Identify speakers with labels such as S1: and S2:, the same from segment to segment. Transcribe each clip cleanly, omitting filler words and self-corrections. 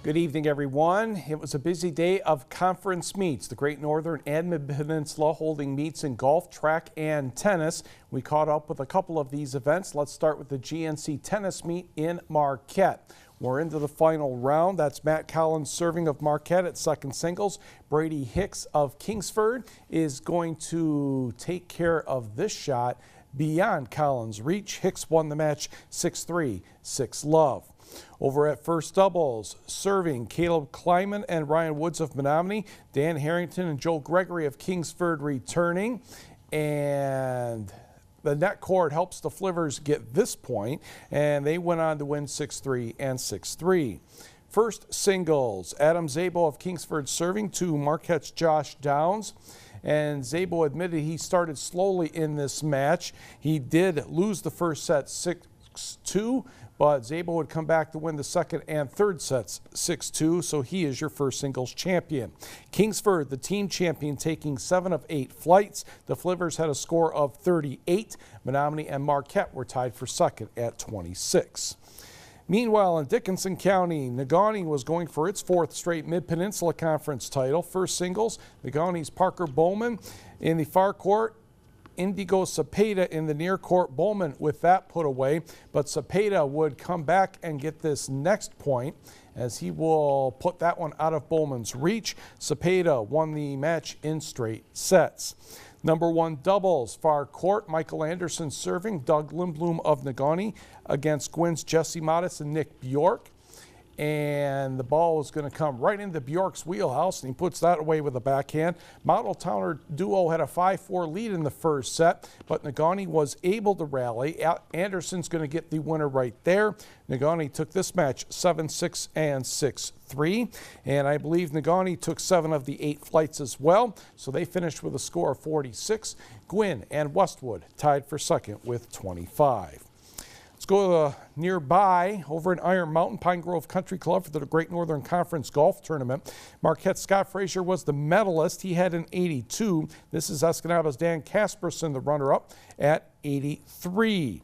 S1: Good evening, everyone. It was a busy day of conference meets. The Great Northern and Mid-Peninsula holding meets in golf, track, and tennis. We caught up with a couple of these events. Let's start with the GNC tennis meet in Marquette. We're into the final round. That's Matt Collins serving of Marquette at second singles. Brady Hicks of Kingsford is going to take care of this shot beyond Collins' reach. Hicks won the match 6-3, 6-love. Over at first doubles, serving Caleb Kleiman and Ryan Woods of Menominee, Dan Harrington and Joe Gregory of Kingsford returning. And the net cord helps the Flivers get this point, and they went on to win 6-3 and 6-3. First singles, Adam Zabo of Kingsford serving to Marquette's Josh Downs. And Zabo admitted he started slowly in this match. He did lose the first set 6-2, but Zabo would come back to win the second and third sets 6-2, so he is your first singles champion. Kingsford, the team champion, taking 7 of 8 flights. The Flivers had a score of 38. Menominee and Marquette were tied for second at 26. Meanwhile, in Dickinson County, Negaunee was going for its 4th straight Mid-Peninsula Conference title. First singles, Negaunee's Parker Bowman in the far court, Indigo Cepeda in the near court. Bowman with that put away, but Cepeda would come back and get this next point as he will put that one out of Bowman's reach. Cepeda won the match in straight sets. Number 1 doubles, far court, Michael Anderson serving, Doug Lindblom of Negaunee against Gwyn's Jesse Modis and Nick Bjork. And the ball is going to come right into Bjork's wheelhouse, and he puts that away with a backhand. Model Towner duo had a 5-4 lead in the first set, but Negaunee was able to rally. Anderson's going to get the winner right there. Negaunee took this match 7-6 and 6-3, and I believe Negaunee took 7 of the 8 flights as well, so they finished with a score of 46. Gwyn and Westwood tied for second with 25. Let's go to the nearby over in Iron Mountain, Pine Grove Country Club for the Great Northern Conference Golf Tournament. Marquette's Scott Frazier was the medalist. He had an 82. This is Escanabas' Dan Casperson, the runner-up, at 83.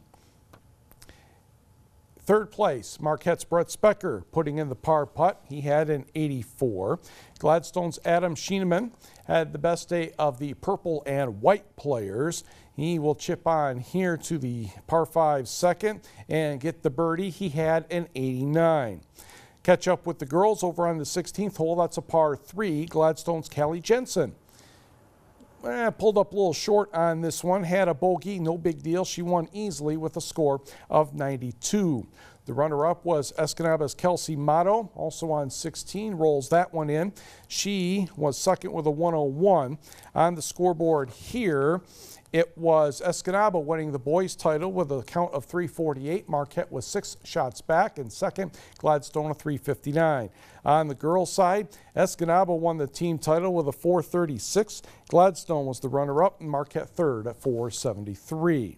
S1: Third place, Marquette's Brett Specker putting in the par putt. He had an 84. Gladstone's Adam Schieneman had the best day of the purple and white players. He will chip on here to the par 5 second and get the birdie. He had an 89. Catch up with the girls over on the 16th hole. That's a par 3. Gladstone's Callie Jensen pulled up a little short on this one, had a bogey, no big deal. She won easily with a score of 92. The runner-up was Escanabas' Kelsey Motto, also on 16, rolls that one in. She was second with a 101. On the scoreboard here, it was Escanaba winning the boys' title with a count of 348. Marquette was 6 shots back in second, Gladstone a 359. On the girls' side, Escanaba won the team title with a 436. Gladstone was the runner-up and Marquette third at 473.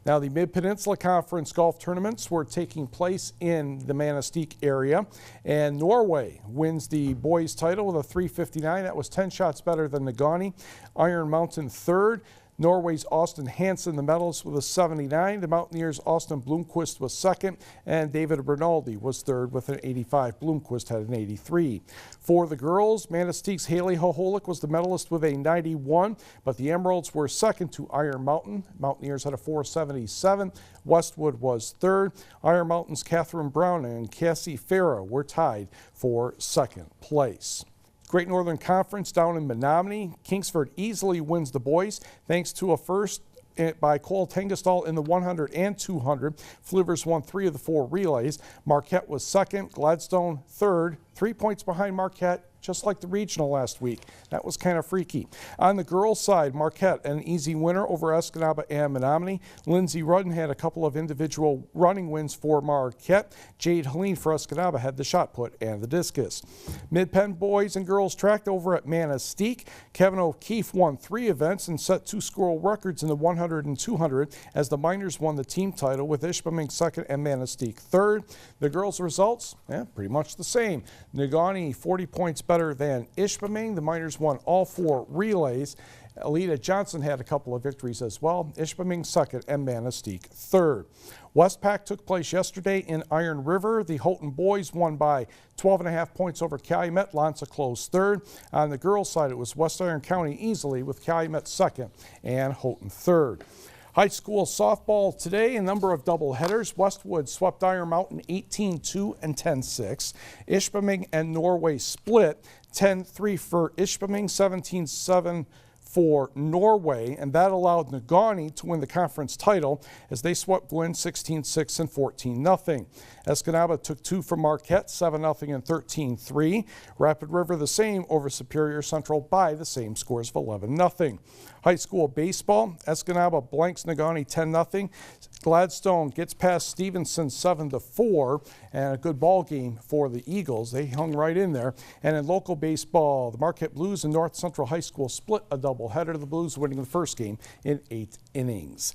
S1: Now the Mid-Peninsula Conference golf tournaments were taking place in the Manistee area, and Norway wins the boys' title with a 359. That was 10 shots better than Negaunee. Iron Mountain third. Norway's Austin Hansen, the medalist, with a 79. The Mountaineers' Austin Bloomquist was second, and David Rinaldi was third with an 85. Bloomquist had an 83. For the girls, Manistee's Haley Hoholik was the medalist with a 91, but the Emeralds were second to Iron Mountain. Mountaineers had a 477. Westwood was third. Iron Mountain's Catherine Brown and Cassie Farah were tied for second place. Great Northern Conference down in Menominee. Kingsford easily wins the boys thanks to a first by Cole Tengestal in the 100 and 200. Flivers won 3 of the 4 relays. Marquette was second, Gladstone third, 3 points behind Marquette, just like the regional last week. That was kind of freaky. On the girls' side, Marquette an easy winner over Escanaba and Menominee. Lindsay Rudden had a couple of individual running wins for Marquette. Jade Helene for Escanaba had the shot put and the discus. Mid-Penn boys and girls tracked over at Manistee. Kevin O'Keefe won 3 events and set 2 squirrel records in the 100 and 200 as the Miners won the team title with Ishpeming second and Manistee third. The girls' results, pretty much the same. Negaunee 40 points better than Ishpeming. The Miners won all 4 relays. Alita Johnson had a couple of victories as well. Ishpeming second and Manistee third. Westpac took place yesterday in Iron River. The Houghton boys won by 12.5 points over Calumet. Lanza closed third. On the girls' side, it was West Iron County easily with Calumet second and Houghton third. High school softball today, a number of doubleheaders. Westwood swept Iron Mountain 18-2 and 10-6. Ishpeming and Norway split 10-3 for Ishpeming, 17-7 for Norway, and that allowed Negaunee to win the conference title as they swept Gwinn 16-6 and 14-0. Escanaba took 2 from Marquette, 7-0 and 13-3. Rapid River the same over Superior Central by the same scores of 11-0. High school baseball, Escanaba blanks Negaunee 10-0. Gladstone gets past Stevenson 7-4, and a good ball game for the Eagles. They hung right in there. And in local baseball, the Marquette Blues and North Central High School split a doubleheader. The Blues winning the first game in 8 innings.